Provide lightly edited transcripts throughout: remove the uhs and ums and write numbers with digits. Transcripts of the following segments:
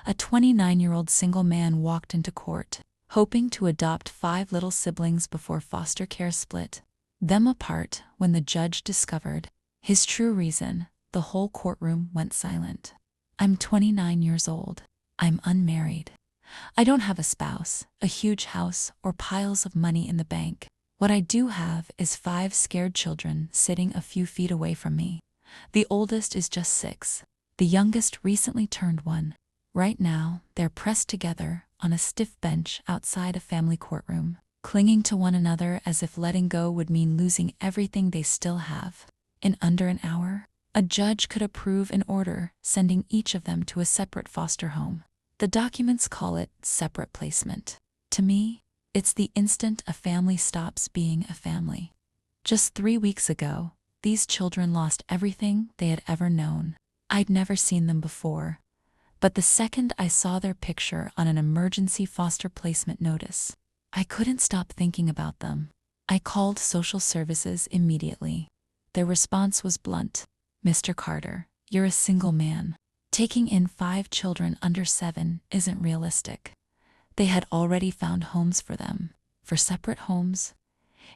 A 29-year-old single man walked into court, hoping to adopt 5 little siblings before foster care split them apart. When the judge discovered his true reason, the whole courtroom went silent. I'm 29 years old. I'm unmarried. I don't have a spouse, a huge house, or piles of money in the bank. What I do have is 5 scared children sitting a few feet away from me. The oldest is just 6. The youngest recently turned 1. Right now, they're pressed together on a stiff bench outside a family courtroom, clinging to one another as if letting go would mean losing everything they still have. In under an hour, a judge could approve an order sending each of them to a separate foster home. The documents call it separate placement. To me, it's the instant a family stops being a family. Just 3 weeks ago, these children lost everything they had ever known. I'd never seen them before, but the second I saw their picture on an emergency foster placement notice, I couldn't stop thinking about them. I called social services immediately. Their response was blunt. "Mr. Carter, you're a single man. Taking in 5 children under 7 isn't realistic." They had already found homes for them, for separate homes,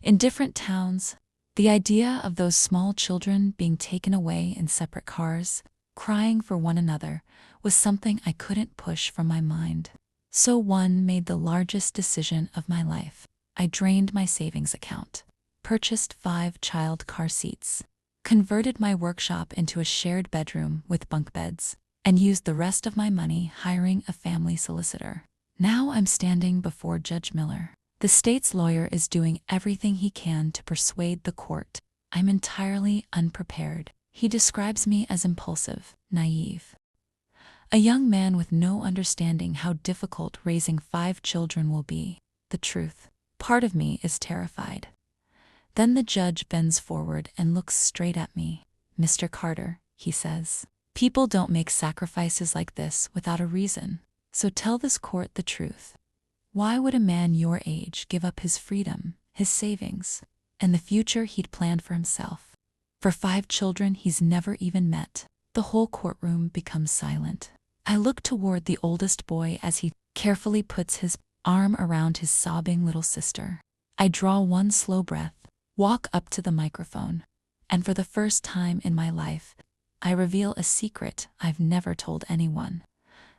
in different towns. The idea of those small children being taken away in separate cars, crying for one another, was something I couldn't push from my mind. So one made the largest decision of my life. I drained my savings account, purchased 5 child car seats, converted my workshop into a shared bedroom with bunk beds, and used the rest of my money hiring a family solicitor. Now I'm standing before Judge Miller. The state's lawyer is doing everything he can to persuade the court. I'm entirely unprepared. He describes me as impulsive, naive, a young man with no understanding how difficult raising 5 children will be. The truth, part of me is terrified. Then the judge bends forward and looks straight at me. "Mr. Carter," he says, "people don't make sacrifices like this without a reason. So tell this court the truth. Why would a man your age give up his freedom, his savings, and the future he'd planned for himself, for 5 children he's never even met?" The whole courtroom becomes silent. I look toward the oldest boy as he carefully puts his arm around his sobbing little sister. I draw one slow breath, walk up to the microphone, and for the first time in my life, I reveal a secret I've never told anyone,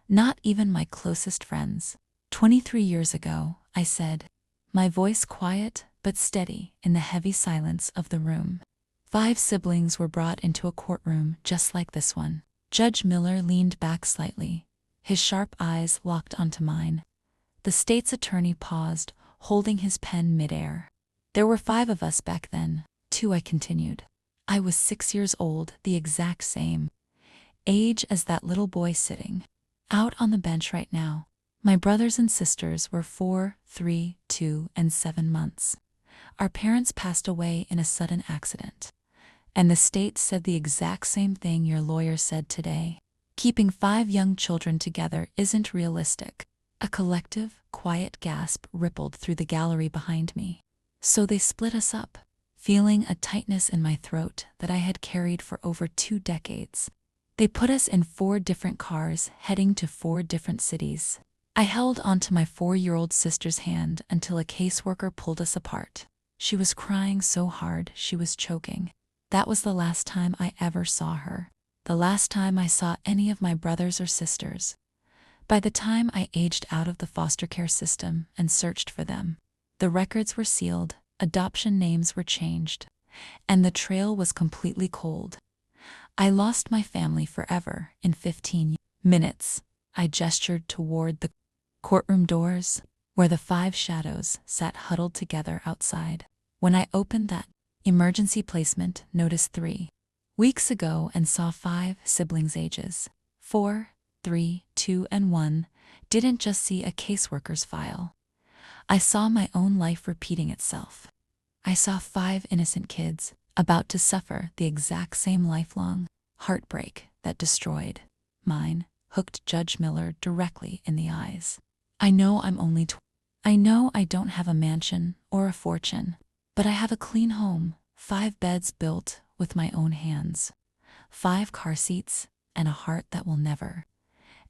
not even my closest friends. 23 years ago, I said, my voice quiet but steady in the heavy silence of the room. 5 siblings were brought into a courtroom just like this one. Judge Miller leaned back slightly, his sharp eyes locked onto mine. The state's attorney paused, holding his pen midair. "There were 5 of us back then, too," I continued. "I was 6 years old, the exact same age as that little boy sitting out on the bench right now. My brothers and sisters were 4, 3, 2, and 7 months. Our parents passed away in a sudden accident. And the state said the exact same thing your lawyer said today. Keeping 5 young children together isn't realistic." A collective, quiet gasp rippled through the gallery behind me. "So they split us up," feeling a tightness in my throat that I had carried for over 2 decades. "They put us in 4 different cars heading to 4 different cities." I held onto my 4-year-old sister's hand until a caseworker pulled us apart. She was crying so hard she was choking. That was the last time I ever saw her, the last time I saw any of my brothers or sisters. By the time I aged out of the foster care system and searched for them, the records were sealed, adoption names were changed, and the trail was completely cold. I lost my family forever in 15 minutes. I gestured toward the courtroom doors, where the 5 shadows sat huddled together outside. When I opened that emergency placement notice 3 weeks ago and saw 5 siblings ages 4, 3, 2, and 1, didn't just see a caseworker's file. I saw my own life repeating itself. I saw 5 innocent kids about to suffer the exact same lifelong heartbreak that destroyed mine, hooked Judge Miller directly in the eyes. I know I'm only I know I don't have a mansion or a fortune, but I have a clean home, 5 beds built with my own hands, 5 car seats, and a heart that will never,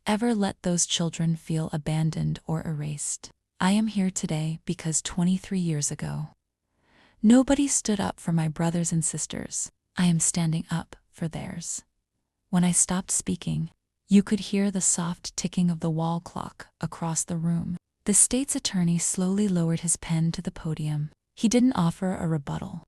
ever let those children feel abandoned or erased. I am here today because 23 years ago, nobody stood up for my brothers and sisters. I am standing up for theirs. When I stopped speaking, you could hear the soft ticking of the wall clock across the room. The state's attorney slowly lowered his pen to the podium. He didn't offer a rebuttal.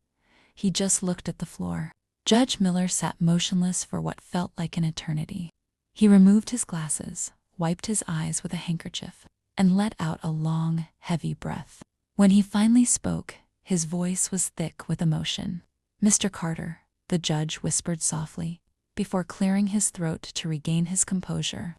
He just looked at the floor. Judge Miller sat motionless for what felt like an eternity. He removed his glasses, wiped his eyes with a handkerchief, and let out a long, heavy breath. When he finally spoke, his voice was thick with emotion. "Mr. Carter," the judge whispered softly, before clearing his throat to regain his composure.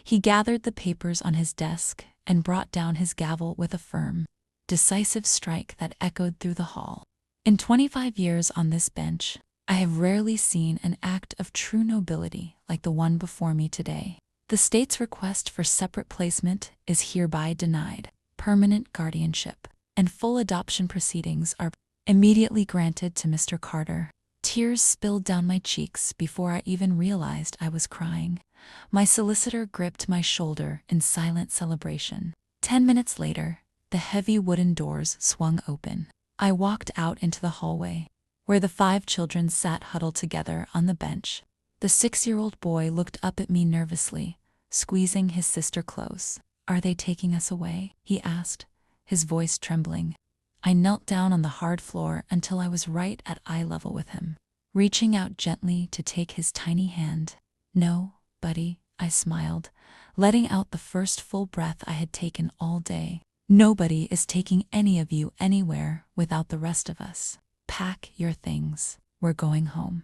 He gathered the papers on his desk and brought down his gavel with a firm, decisive strike that echoed through the hall. In 25 years on this bench, I have rarely seen an act of true nobility like the one before me today. The state's request for separate placement is hereby denied. Permanent guardianship and full adoption proceedings are immediately granted to Mr. Carter. Tears spilled down my cheeks before I even realized I was crying. My solicitor gripped my shoulder in silent celebration. 10 minutes later, the heavy wooden doors swung open. I walked out into the hallway, where the 5 children sat huddled together on the bench. The 6-year-old boy looked up at me nervously, squeezing his sister close. "Are they taking us away?" he asked, his voice trembling. I knelt down on the hard floor until I was right at eye level with him, reaching out gently to take his tiny hand. "No, buddy," I smiled, letting out the first full breath I had taken all day. "Nobody is taking any of you anywhere without the rest of us. Pack your things. We're going home."